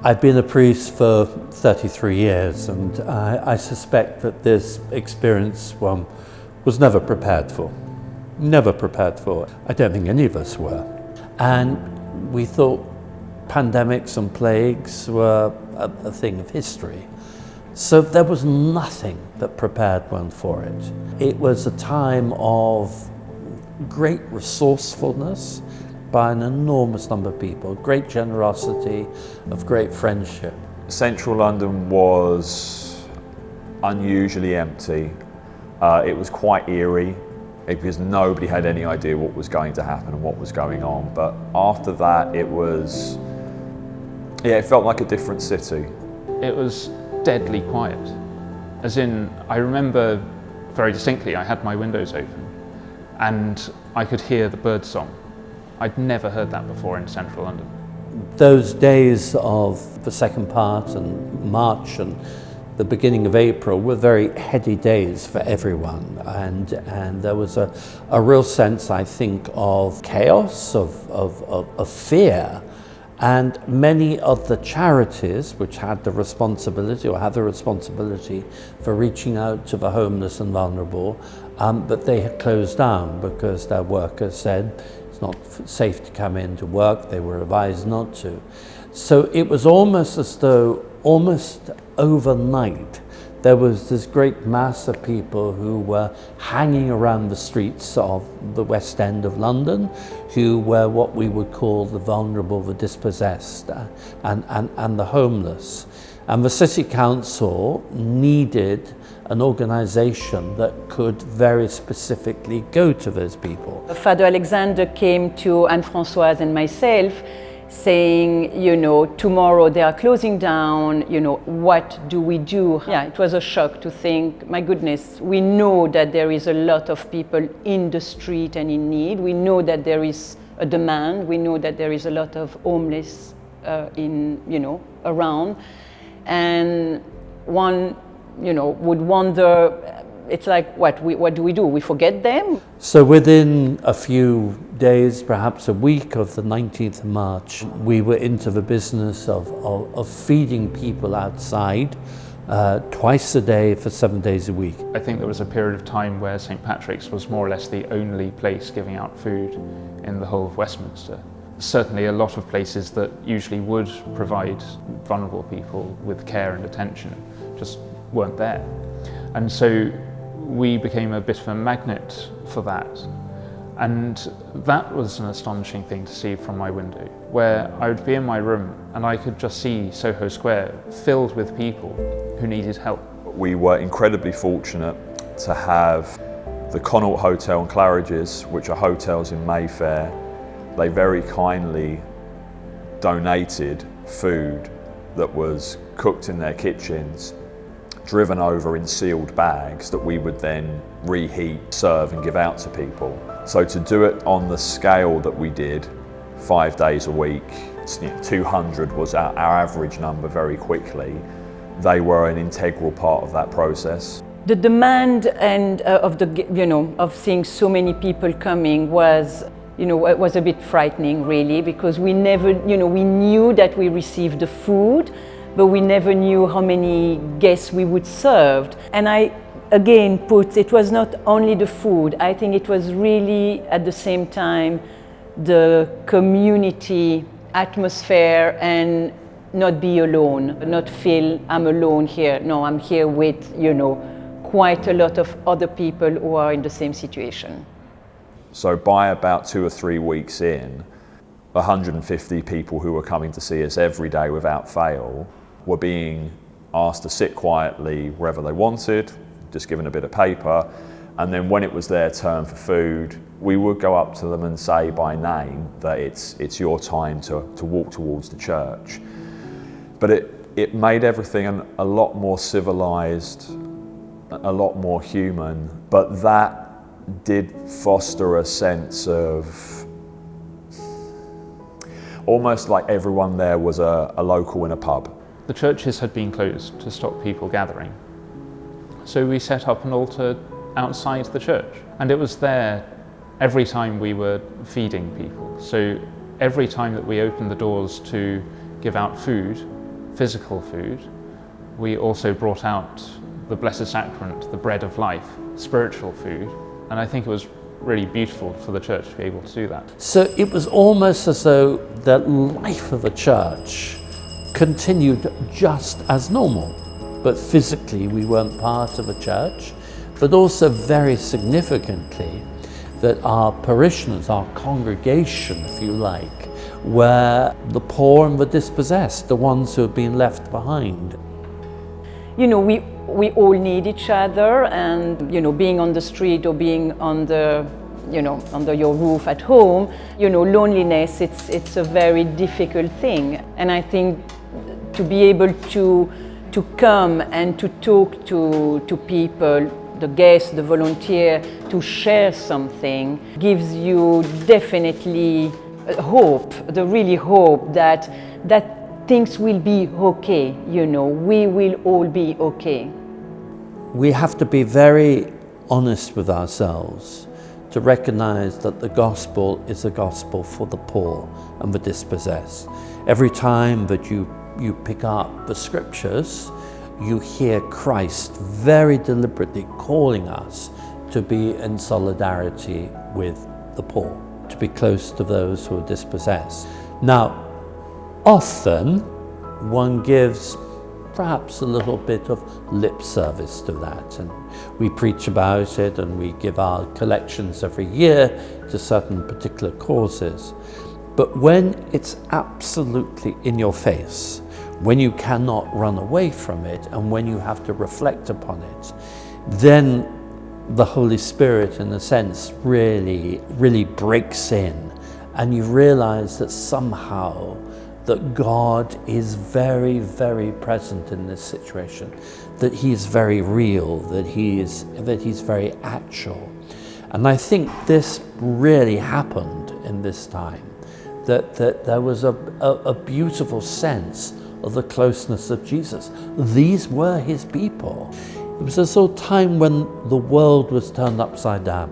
I've been a priest for 33 years, and I suspect that this experience was never prepared for. Never prepared for. I don't think any of us were. And we thought pandemics and plagues were a thing of history. So there was nothing that prepared one for it. It was a time of great resourcefulness by an enormous number of people, great generosity, of great friendship. Central London was unusually empty. It was quite eerie because nobody had any idea what was going to happen and what was going on. But after that, it felt like a different city. It was deadly quiet. As in, I remember very distinctly, I had my windows open and I could hear the birdsong. I'd never heard that before in central London. Those days of the second part and March and the beginning of April were very heady days for everyone, and there was a real sense, I think, of chaos, of fear. And many of the charities which had the responsibility or have the responsibility for reaching out to the homeless and vulnerable, but they had closed down because their workers said it's not safe to come in to work. They were advised not to. So it was almost as though, almost overnight, there was this great mass of people who were hanging around the streets of the West End of London, who were what we would call the vulnerable, the dispossessed, and the homeless. And the City Council needed an organisation that could very specifically go to those people. Father Alexander came to Anne-Françoise and myself saying, tomorrow they are closing down, what do we do? Yeah, it was a shock to think, my goodness, we know that there is a lot of people in the street and in need. We know that there is a demand. We know that there is a lot of homeless around. And one, would wonder, it's like, what do we do? We forget them? So within a few days, perhaps a week of the 19th of March, we were into the business of feeding people outside twice a day for 7 days a week. I think there was a period of time where St. Patrick's was more or less the only place giving out food in the whole of Westminster. Certainly a lot of places that usually would provide vulnerable people with care and attention just weren't there. And so we became a bit of a magnet for that. And that was an astonishing thing to see from my window, where I would be in my room and I could just see Soho Square filled with people who needed help. We were incredibly fortunate to have the Connaught Hotel and Claridge's, which are hotels in Mayfair. They very kindly donated food that was cooked in their kitchens, driven over in sealed bags that we would then reheat, serve and give out to people. So to do it on the scale that we did, 5 days a week, 200 was our average number very quickly. They were an integral part of that process. The demand and of seeing so many people coming was a bit frightening, really, because we never, we knew that we received the food, but we never knew how many guests we would serve. And I, again, it was not only the food, I think it was really, at the same time, the community atmosphere and not be alone, not feel I'm alone here. No, I'm here with, quite a lot of other people who are in the same situation. So by about 2 or 3 weeks in, 150 people who were coming to see us every day without fail were being asked to sit quietly wherever they wanted, just given a bit of paper, and then when it was their turn for food, we would go up to them and say by name that it's your time to walk towards the church. But it made everything a lot more civilized, a lot more human, but that did foster a sense of almost like everyone there was a local in a pub. The churches had been closed to stop people gathering. So we set up an altar outside the church, and it was there every time we were feeding people. So every time that we opened the doors to give out food, physical food, we also brought out the Blessed Sacrament, the bread of life, spiritual food, and I think it was really beautiful for the church to be able to do that. So it was almost as though the life of the church continued just as normal, but physically we weren't part of a church, but also very significantly that our parishioners, our congregation, if you like, were the poor and the dispossessed, the ones who had been left behind. You know, we all need each other, and, you know, being on the street or being under your roof at home, you know, loneliness, it's a very difficult thing. And I think to be able to come and to talk to people, the guests, the volunteer, to share something gives you definitely hope, the really hope that things will be okay, you know, we will all be okay. We have to be very honest with ourselves to recognize that the gospel is a gospel for the poor and the dispossessed. Every time that you pick up the scriptures, you hear Christ very deliberately calling us to be in solidarity with the poor, to be close to those who are dispossessed. Now, often one gives perhaps a little bit of lip service to that, and we preach about it and we give our collections every year to certain particular causes. But when it's absolutely in your face, when you cannot run away from it and when you have to reflect upon it, then the Holy Spirit, in a sense, really breaks in, and you realize that somehow that God is very, very present in this situation, that He is very real, that He's very actual. And I think this really happened in this time, that there was a beautiful sense of the closeness of Jesus. These were His people. It was a sort of time when the world was turned upside down.